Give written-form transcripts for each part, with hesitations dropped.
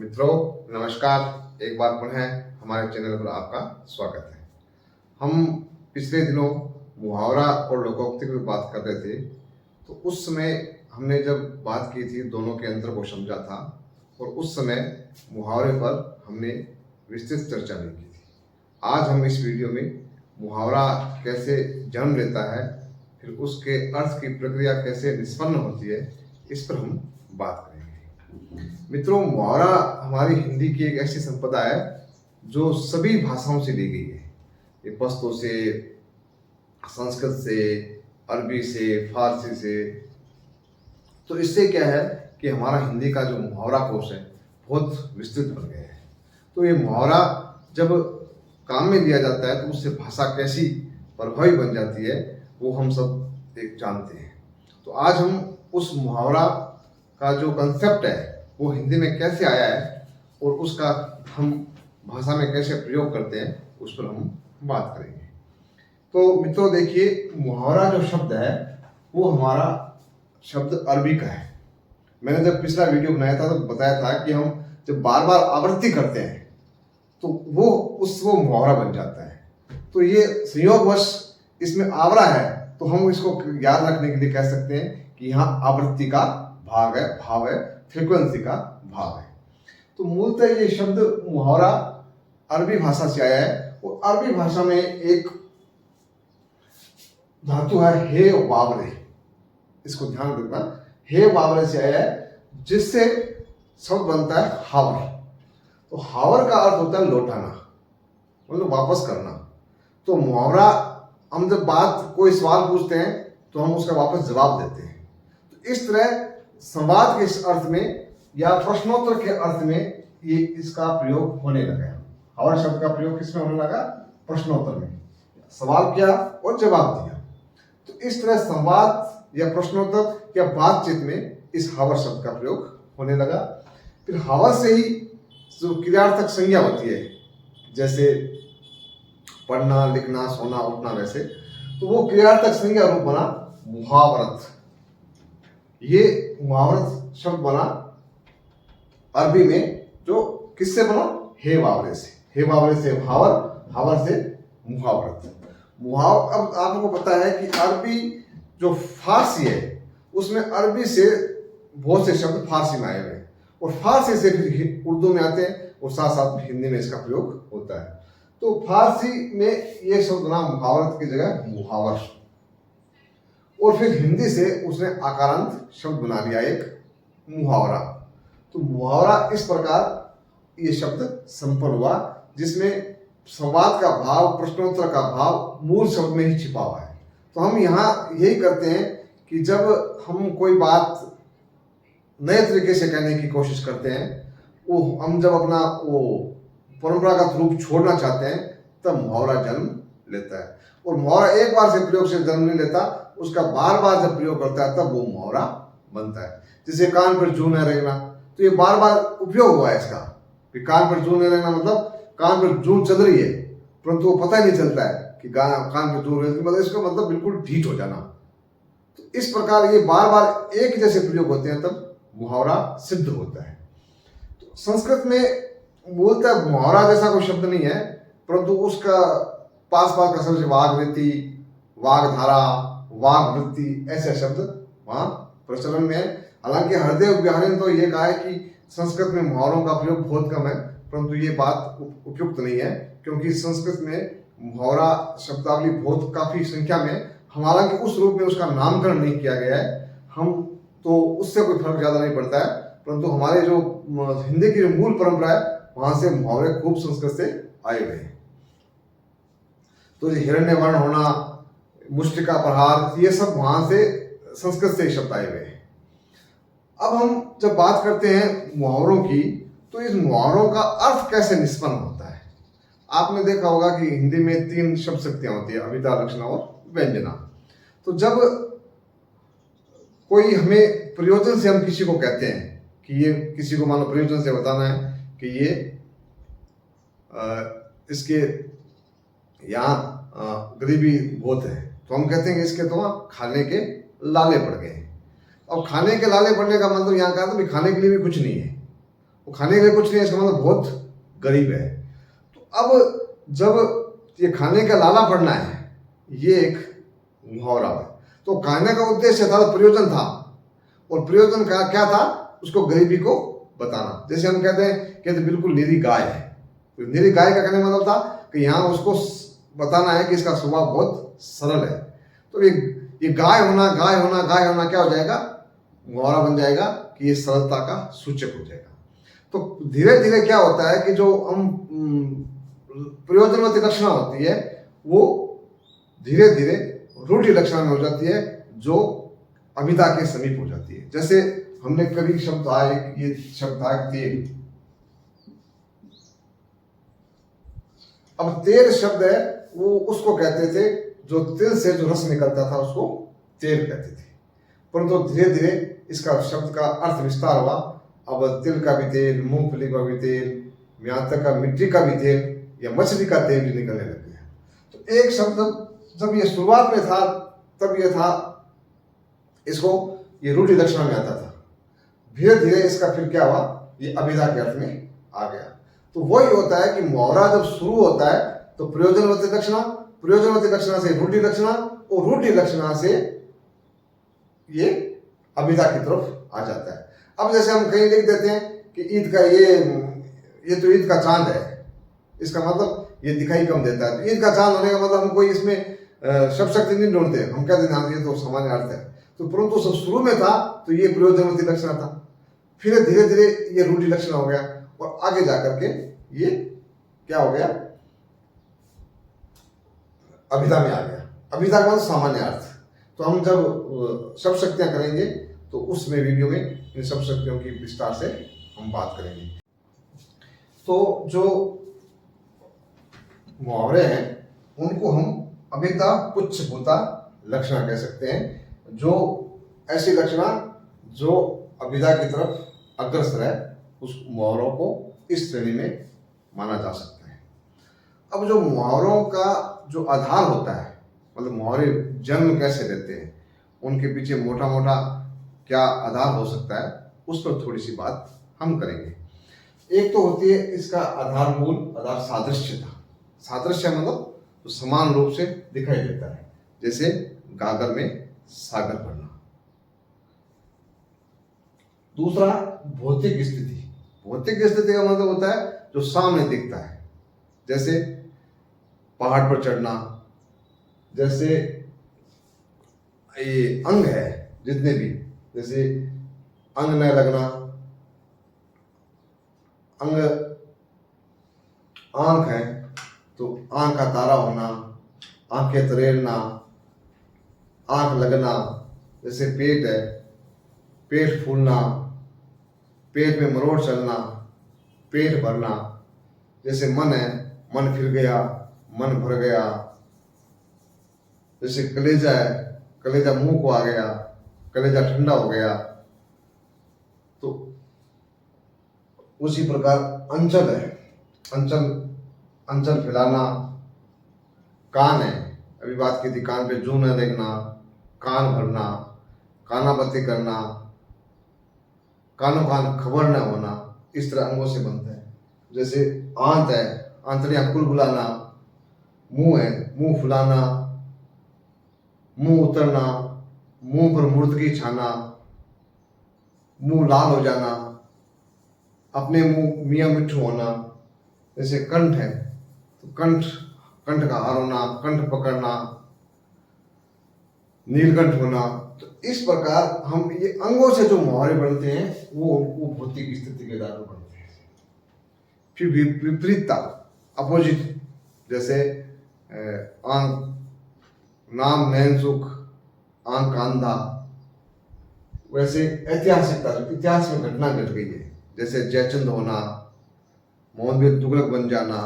मित्रों नमस्कार। एक बार पुनः हमारे चैनल पर आपका स्वागत है। हम पिछले दिनों मुहावरा और लोकोक्ति की बात कर रहे थे, तो उस समय हमने जब बात की थी दोनों के अंतर को समझा था और उस समय मुहावरे पर हमने विस्तृत चर्चा नहीं की थी। आज हम इस वीडियो में मुहावरा कैसे जन्म लेता है, फिर उसके अर्थ की प्रक्रिया कैसे निष्पन्न होती है, इस पर हम बात करेंगे। मित्रों, मुहावरा हमारी हिंदी की एक ऐसी संपदा है जो सभी भाषाओं से ली गई है। ये पश्तो से, संस्कृत से, अरबी से, फारसी से। तो इससे क्या है कि हमारा हिंदी का जो मुहावरा कोश है बहुत विस्तृत बन गया है। तो ये मुहावरा जब काम में लिया जाता है तो उससे भाषा कैसी प्रभावी बन जाती है वो हम सब एक जानते हैं। तो आज हम उस मुहावरा का जो कंसेप्ट है वो हिंदी में कैसे आया है और उसका हम भाषा में कैसे प्रयोग करते हैं उस पर हम बात करेंगे। तो मित्रों देखिए, मुहावरा जो शब्द है वो हमारा शब्द अरबी का है। मैंने जब पिछला वीडियो बनाया था तो बताया था कि हम जब बार बार आवृत्ति करते हैं तो वो मुहावरा बन जाता है। तो ये संयोगवश इसमें आवरा है तो हम इसको याद रखने के लिए कह सकते हैं कि यहाँ आवृत्ति का भाग है, भाव है, फ्रीक्वेंसी का भाव है। तो मूलतः ये शब्द मुहावरा अरबी भाषा से आया है और अरबी भाषा में एक धातु है हे वावरे। इसको ध्यान रखना, हे वावरे से आया है जिससे शब्द बनता है हावर। तो हावर का अर्थ होता है लौटाना, मतलब वापस करना। तो मुहावरा हम जब कोई सवाल पूछते हैं तो हम उसका वापस जवाब देते हैं। तो इस तरह संवाद के इस अर्थ में या प्रश्नोत्तर के अर्थ में ये इसका प्रयोग होने लगा। हावर शब्द का प्रयोग किसमें होने लगा? प्रश्नोत्तर में। सवाल किया और जवाब दिया। तो इस तरह संवाद या प्रश्नोत्तर या बातचीत में इस हावर शब्द का प्रयोग होने लगा। फिर हावर से ही जो क्रियार्थक संज्ञा होती है, जैसे पढ़ना, लिखना, सोना, उठना, वैसे तो वो क्रियार्थक संज्ञा रूप बना मुहावरत। ये मुहावरत शब्द बना अरबी में, जो किससे बना? हे वावरे से। हे वावरे से हावर, हावर से मुहावरत। अब आपको पता है कि अरबी जो फारसी है उसमें अरबी से बहुत से शब्द फारसी में आए हुए हैं और फारसी से फिर उर्दू में आते हैं और साथ साथ हिंदी में इसका प्रयोग होता है। तो फारसी में ये शब्द बना मुहावरत की जगह मुहावर, और फिर हिंदी से उसने आकारांत शब्द बना लिया एक मुहावरा। तो मुहावरा इस प्रकार ये शब्द संपन्न हुआ जिसमें संवाद का भाव, प्रश्नोत्तर का भाव मूल शब्द में ही छिपा हुआ है। तो हम यहाँ यही करते हैं कि जब हम कोई बात नए तरीके से कहने की कोशिश करते हैं, वो हम जब अपना वो परंपरागत रूप छोड़ना चाहते हैं तब मुहावरा जन्म लेता है। और मुहावरा एक बार से प्रयोग से जन्म नहीं लेता, उसका बार बार जब प्रयोग करता है तब वो मुहावरा बनता है। जैसे कान पर जूं न रेंगना, तो ये बार बार उपयोग हुआ है इसका। कान पर जूं न रेंगना मतलब कान पर जूं चल रही है परंतु वो पता ही नहीं चलता है कि कान पर जूं रेंगना, मतलब इसका मतलब बिल्कुल ढीठ हो जाना। तो इस प्रकार ये बार बार एक जैसे प्रयोग होते हैं तब मुहावरा सिद्ध होता है। तो संस्कृत में मूलतः मुहावरा जैसा कोई शब्द नहीं है, परंतु उसका पास का शब्द वाग्वृत्ति, वाग्धारा, वाग्वृत्ति ऐसे शब्द वहां प्रचलन में है। हालांकि हरदेव बिहारी ने तो ये कहा है कि संस्कृत में मुहावरों का प्रयोग बहुत कम है, परंतु ये बात उपयुक्त नहीं है क्योंकि संस्कृत में मुहावरा शब्दावली बहुत काफी संख्या में, हालांकि उस रूप में उसका नामकरण नहीं किया गया है। हम तो उससे कोई फर्क ज्यादा नहीं पड़ता है, परंतु हमारे जो हिंदी की जो मूल परंपरा है वहां से मुहावरे खूब संस्कृत से आए हुए हैं। तो हिरण्य वर्ण होना, मुष्टिका प्रहार, ये सब वहां से संस्कृत से शब्द आए हुए हैं। अब हम जब बात करते हैं मुहावरों की, तो इस मुहावरों का अर्थ कैसे निष्पन्न होता है। आपने देखा होगा कि हिंदी में 3 शब्द शक्तियां होती है, अभिधा, लक्षणा और व्यंजना। तो जब कोई हमें प्रयोजन से हम किसी को कहते हैं कि ये, किसी को मानो प्रयोजन से बताना है कि ये इसके यहाँ गरीबी बहुत है, तो हम कहते हैं कि इसके तो खाने के लाले पड़ गए। अब खाने के लाले पड़ने का मतलब यहाँ कहा था कि खाने के लिए भी कुछ नहीं है, वो वो खाने के लिए कुछ नहीं है, इसका मतलब बहुत गरीब है। तो अब जब ये खाने का लाला पड़ना है, ये एक मुहावरा है। तो कहने का उद्देश्य था, प्रयोजन था, और प्रयोजन का क्या था, उसको गरीबी को बताना। जैसे हम कहते बिल्कुल निरी गाय है, तो निरी गाय का कहने का मतलब था कि यहाँ उसको बताना है कि इसका स्वभाव बहुत सरल है। तो ये गाय होना क्या हो जाएगा, मुहावरा बन जाएगा कि ये सरलता का सूचक हो जाएगा। तो धीरे धीरे क्या होता है कि जो हम प्रयोजनवती लक्षणा होती है वो धीरे धीरे रूढ़ि लक्षणा में हो जाती है, जो अभिधा के समीप हो जाती है। जैसे हमने कभी शब्द आए, ये शब्द आए तेल। अब तेल शब्द है वो उसको कहते थे जो तिल से जो रस निकलता था उसको तेल कहते थे, परंतु धीरे धीरे इसका शब्द का अर्थ विस्तार हुआ। अब तिल का भी तेल, मूंगफली का भी तेल, यहाँ तक का मिट्टी का भी तेल या मछली का तेल भी निकलने लग गया। तो एक शब्द जब ये शुरुआत में था तब ये था, इसको ये रूढ़ि लक्षणा में आता था। धीरे धीरे इसका फिर क्या हुआ, ये अभिधा के अर्थ में आ गया। तो वही होता है कि मुहावरा जब शुरू होता है तो प्रयोजनवती लक्षणा, प्रयोजनवती लक्षणा से रूढ़ि लक्षणा, और रूढ़ि लक्षणा से ये अभिधा की तरफ आ जाता है। अब जैसे हम कहीं लिख देते हैं कि ईद का ये तो ईद का चांद है, इसका मतलब ये दिखाई कम देता है। तो ईद का चांद होने का मतलब हम कोई इसमें शब्द शक्ति नहीं ढूंढते, हम कहते हैं ये तो सामान्य अर्थ है। तो परंतु सब शुरू में था तो ये प्रयोजनवती लक्षणा था, फिर धीरे धीरे ये रूढ़ि लक्षणा हो गया, और आगे जाकर के ये क्या हो गया, अभिधा में आ गया। अभिधा का मतलब सामान्य अर्थ। तो हम जब शब्द शक्तियां करेंगे तो उसमें वीडियो में इन शब्द शक्तियों की विस्तार से हम बात करेंगे। तो जो मुहावरे हैं उनको हम अभिधा पुच्छभूता लक्षणा कह सकते हैं, जो ऐसी लक्षणा जो अभिधा की तरफ अग्रसर है, उस मुहावरों को इस श्रेणी में माना जा सकता है। अब जो मुहावरों का जो आधार होता है, मतलब मुहावरे जन्म कैसे लेते हैं, उनके पीछे मोटा मोटा क्या आधार हो सकता है, उस पर थोड़ी सी बात हम करेंगे। एक तो होती है इसका आधार मूल, आधार सादृश्यता। सादृश्य मतलब तो समान रूप से दिखाई देता है, जैसे गागर में सागर भरना। दूसरा भौतिक स्थिति। भौतिक स्थिति का मतलब होता है जो सामने दिखता है, जैसे पहाड़ पर चढ़ना, जैसे ये अंग है जितने भी, जैसे अंग न लगना, अंग आंख है तो आंख का तारा होना, आंखें तरेरना, आंख लगना। जैसे पेट है, पेट फूलना, पेट में मरोड़ चलना, पेट भरना। जैसे मन है, मन फिर गया, मन भर गया। जैसे कलेजा है, कलेजा मुंह को आ गया, कलेजा ठंडा हो गया। तो उसी प्रकार अंचल है, अंचल अंचल फैलाना। कान है, अभी बात की थी, कान पे जू न देखना, कान भरना, कानाबत्ती करना, कानों कान खबर न होना। इस तरह अंगों से बनता है। जैसे आंत है, आंतड़ियां कुलबुलाना। मुंह है, मुंह फुलाना, मुंह उतरना, मुंह पर मुर्दगी छाना, मुंह लाल हो जाना, अपने मुंह मियाँ मिट्ठू होना। जैसे कंठ है तो कंठ का हार होना, कंठ पकड़ना, नीलकंठ होना। तो इस प्रकार हम ये अंगों से जो मुहावरे बनते हैं वो भौतिक स्थिति के आधार पर बनते हैं। फिर विपरीतता, अपोजिट, जैसे आंख, नाम नैन सुख, आंख का अंधा। वैसे ऐतिहासिकता, इतिहास में घटना घट गई है, जैसे जयचंद होना, मोहम्मद बिन तुगलक बन जाना।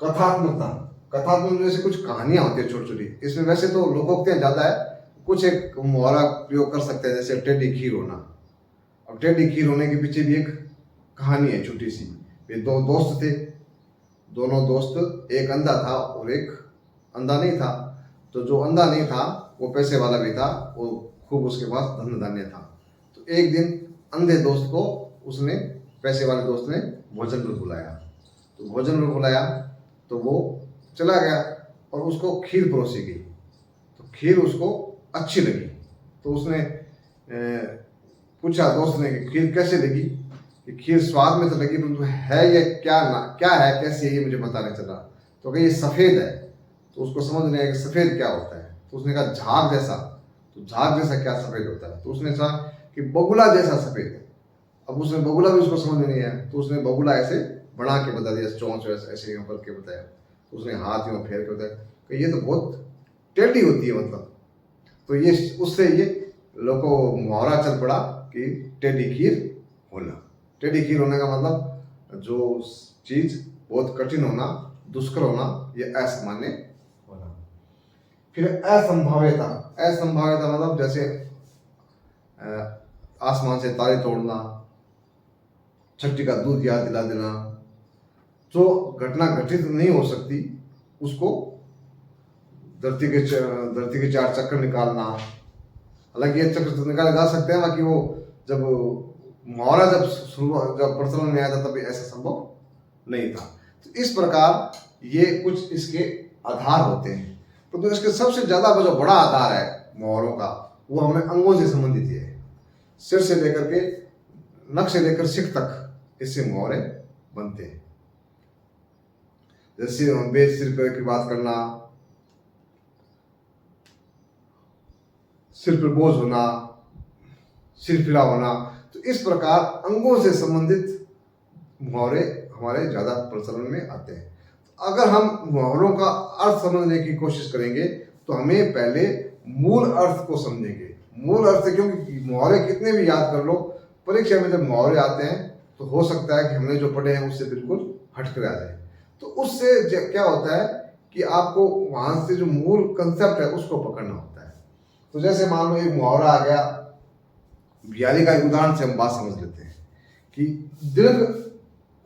कथात्मकता, कथात्मक जैसे कुछ कहानियां होती है छोटी छोटी। इसमें वैसे तो लोकोक्तियां ज्यादा है, कुछ एक मुहावरा प्रयोग कर सकते हैं, जैसे टेढ़ी खीर होना। अब टेढ़ी खीर होने के पीछे भी एक कहानी है छोटी सी। ये दो दोस्त थे, दोनों दोस्त, एक अंधा था और एक अंधा नहीं था। तो जो अंधा नहीं था वो पैसे वाला भी था, वो खूब उसके पास धन धान्य था। तो एक दिन अंधे दोस्त को उसने, पैसे वाले दोस्त ने भोजन पर बुलाया। तो भोजन पर बुलाया तो वो चला गया और उसको खीर परोसी गई। तो खीर उसको अच्छी लगी। तो उसने पूछा दोस्त ने कि खीर कैसे लगी, कि खीर स्वाद में तो लगी परंतु है ये क्या है, कैसी है ये मुझे पता नहीं चला। तो कही ये सफ़ेद है। तो उसको समझ नहीं आया कि सफ़ेद क्या होता है। तो उसने कहा झाग जैसा। तो झाग जैसा क्या सफ़ेद होता है। तो उसने कहा कि बगुला जैसा सफ़ेद है। अब उसने बगुला भी उसको समझ में नहीं आया। तो उसने बगुला ऐसे बना के बता दिया, चोंच ऐसे यूँ करके बताया। तो उसने हाथ यूँ फेर के बताया कि ये तो बहुत टेढ़ी होती है, मतलब। तो ये उससे ये लोगों को मुहावरा चल पड़ा कि टेढ़ी खीर होना। टेढ़ी खीर होने का मतलब जो चीज़ बहुत कठिन होना, दुष्कर होना, ये असामान्य होना। फिर असंभाव्यता। असंभाव्यता मतलब जैसे आसमान से तारे तोड़ना, छठी का दूध याद दिला देना। जो घटना घटित नहीं हो सकती उसको धरती के 4 चक्कर निकालना। हालांकि ये चक्कर तो निकाले जा सकते हैं, बाकी वो जब मुहावरा जब प्रचलन में आया था तब ऐसा संभव नहीं था। तो इस प्रकार ये कुछ इसके आधार होते हैं। तो इसके सबसे ज्यादा जो बड़ा आधार है मुहावरों का, वो हमें अंगों से संबंधित है। सिर से लेकर के नख से लेकर सिख तक इससे मुहावरे बनते हैं। जैसे बेच सिर पर की बात करना, सिर पर बोझ होना, सिर फिरा होना। तो इस प्रकार अंगों से संबंधित मुहावरे हमारे ज्यादा प्रचलन में आते हैं। अगर हम मुहावरों का अर्थ समझने की कोशिश करेंगे तो हमें पहले मूल अर्थ को समझेंगे। मूल अर्थ, क्योंकि मुहावरे कितने भी याद कर लो, परीक्षा में जब मुहावरे आते हैं तो हो सकता है कि हमने जो पढ़े हैं उससे बिल्कुल हटकर आ जाए। तो उससे क्या होता है कि आपको वहां से जो मूल कंसेप्ट है उसको पकड़ना होता है। तो जैसे मान लो एक मुहावरा आ गया, बिहारी का एक उदाहरण से हम बात समझ लेते हैं कि दीर्घ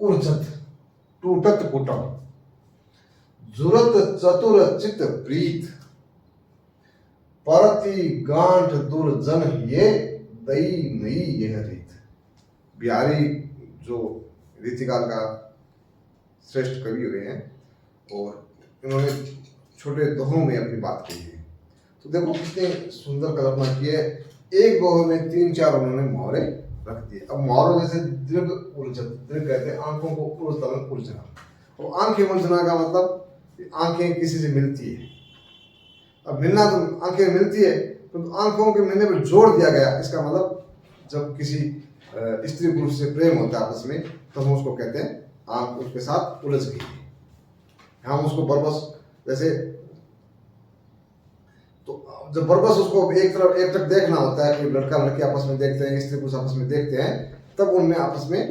उर्जत टूटत कुटम, जुरत चतुर चित प्रीत, परति गांठ दुर्जन ये दई नई यह रीत। बिहारी जो रीतिकाल का श्रेष्ठ कवि हुए हैं और इन्होंने छोटे दोहों में अपनी बात कही है। तो देखो कितने सुंदर कल्पना की है। एक दोहे में 3-4 उन्होंने मुहावरे रख दिए। अब मुहावरों जैसे दीर्घ उलझन, दीर्घ कहते हैं आंखों को उलझना में उलझना। तो आंखें उलझना का मतलब आंखें किसी से मिलती है। अब मिलना तो आंखें मिलती है तो आंखों के मिलने पर जोड़ दिया गया, इसका मतलब जब किसी स्त्री पुरुष से प्रेम होता है आपस में तो हम उसको कहते हैं आंख उसके साथ उलझ गई। हम उसको बरबस जैसे, तो जब बरबस उसको एक तरफ देखना होता है, कोई लड़का लड़की आपस में देखते हैं, स्त्री पुरुष आपस में देखते हैं, तब उनमें आपस में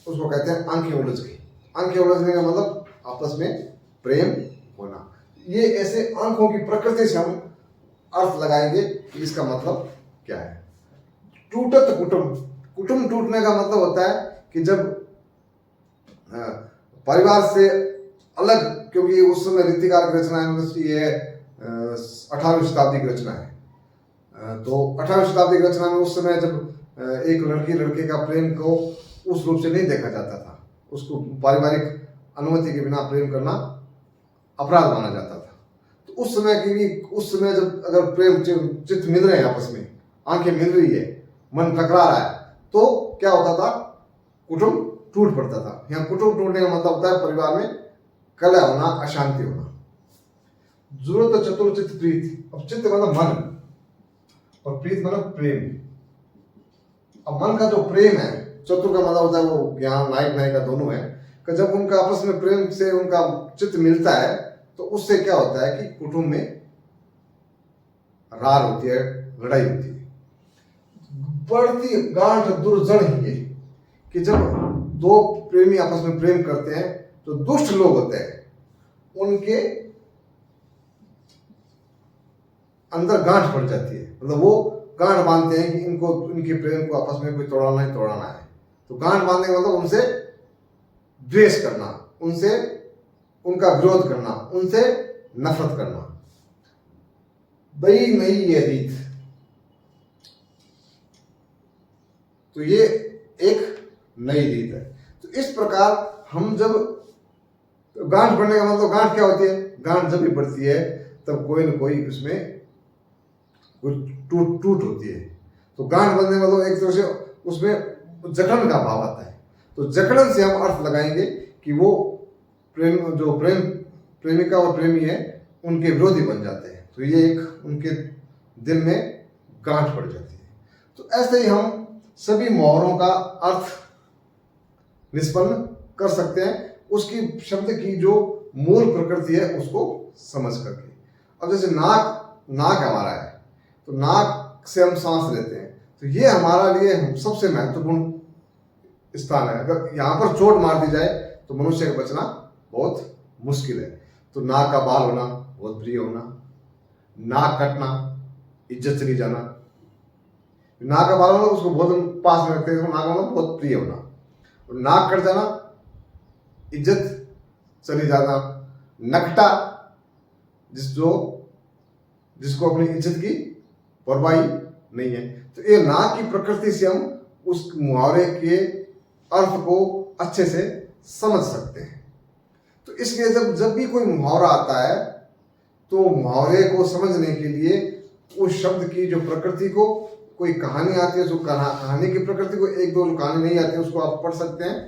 उसको कहते हैं आंखें उलझ गई। आंखें उलझने का मतलब आपस में प्रेम होना। ये ऐसे आंखों की प्रकृति से हम अर्थ लगाएंगे कि इसका मतलब क्या है। टूटत कुटुंब, कुटुंब टूटने का मतलब होता है कि जब परिवार से अलग, क्योंकि उस समय रीतिकाल की रचना ये 18वीं शताब्दी की रचना है। तो 18वीं शताब्दी की रचना में उस समय जब एक लड़की लड़के का प्रेम को उस रूप से नहीं देखा जाता था, उसको पारिवारिक अनुमति के बिना प्रेम करना अपराध माना जाता था। तो उस समय की, उस समय जब अगर प्रेम चित्त मिल रहे हैं आपस में, आंखें मिल रही है, मन टकरा रहा है, तो क्या होता था, कुटुंब टूट पड़ता था। यहाँ कुटुंब टूटने का मतलब होता है परिवार में कलह होना, अशांति होना। जुरत चतुर चित्त प्रीत। अब चित्त मतलब मन और प्रीत मतलब प्रेम। अब मन का जो प्रेम है, चतुर का मतलब होता है वो ज्ञान, नायक नायिका दोनों है, कि जब उनका आपस में प्रेम से उनका चित्त मिलता है तो उससे क्या होता है कि कुटुंब में रार होती है, लड़ाई होती है। बढ़ती गांठ दुर्जन ही, कि जब दो प्रेमी आपस में प्रेम करते हैं तो दुष्ट लोग होते हैं, उनके अंदर गांठ पड़ जाती है। मतलब वो गांठ बांधते हैं कि इनको, इनके प्रेम को आपस में कोई तोड़ना ही तोड़ना है। तो गांठ बांधने का मतलब उनसे द्वेष करना, उनसे उनका विरोध करना, उनसे नफरत करना। दई नई ये रीत, तो ये एक नई रीत है। तो इस प्रकार हम जब गांठ बढ़ने का मतलब, गांठ क्या होती है? गांठ जब भी बढ़ती है तब कोई न कोई उसमें कुछ टूट टूट होती है। तो गांठ बनने का मतलब एक तरह से उसमें जकड़न का भाव आता है। तो जकड़न से हम अर्थ लगाएंगे कि वो प्रेमिका और प्रेमी है उनके विरोधी बन जाते हैं। तो ये एक उनके दिल में गांठ पड़ जाती है। तो ऐसे ही हम सभी मुहावरों का अर्थ निष्पन्न कर सकते हैं, उसकी शब्द की जो मूल प्रकृति है उसको समझ करके। अब जैसे नाक हमारा है, तो नाक से हम सांस लेते हैं, तो ये हमारा लिए सबसे महत्वपूर्ण स्थान है। अगर यहाँ पर चोट मार दी जाए तो मनुष्य का बचना बहुत मुश्किल है। तो नाक का बाल होना बहुत प्रिय होना, नाक कटना इज्जत चली जाना, नाक का बाल होना उसको बहुत हम पास में रखते हैं, नाक होना बहुत प्रिय होना, और नाक कट जाना इज्जत चली जाना, नकटा जिसको अपनी इज्जत की परवाही नहीं है। तो ये नाक की प्रकृति से हम उस मुहावरे के अर्थ को अच्छे से समझ सकते हैं। तो इसलिए जब भी कोई मुहावरा आता है तो मुहावरे को समझने के लिए उस शब्द की जो प्रकृति को, कोई कहानी आती है, उसको कहानी की प्रकृति को, एक दो जो कहानी नहीं आती है उसको आप पढ़ सकते हैं।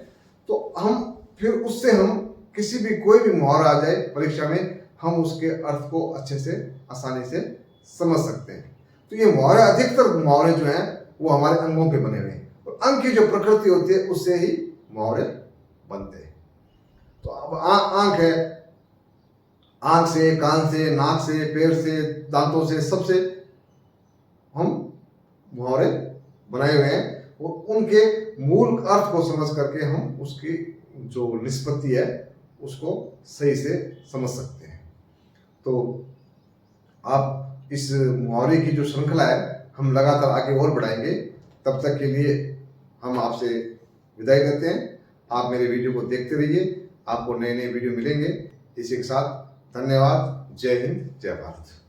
तो हम फिर उससे हम किसी भी कोई भी मुहावरा आ जाए परीक्षा में, हम उसके अर्थ को अच्छे से आसानी से समझ सकते हैं। तो ये मुहावरे, अधिकतर मुहावरे जो हैं वो हमारे अंगों पे बने हुए हैं, और अंग की जो प्रकृति होती है उससे ही मुहावरे बनते हैं। तो अब आंख है, आंख से, कान से, नाक से, पैर से, दांतों से, सबसे हम मुहावरे बनाए हुए हैं, और उनके मूल अर्थ को समझ करके हम उसकी जो निष्पत्ति है उसको सही से समझ सकते हैं। तो आप इस मुहावरे की जो श्रृंखला है हम लगातार आगे और बढ़ाएंगे। तब तक के लिए हम आपसे विदाई देते हैं। आप मेरे वीडियो को देखते रहिए, आपको नए नए वीडियो मिलेंगे। इसी के साथ धन्यवाद। जय हिंद, जय भारत।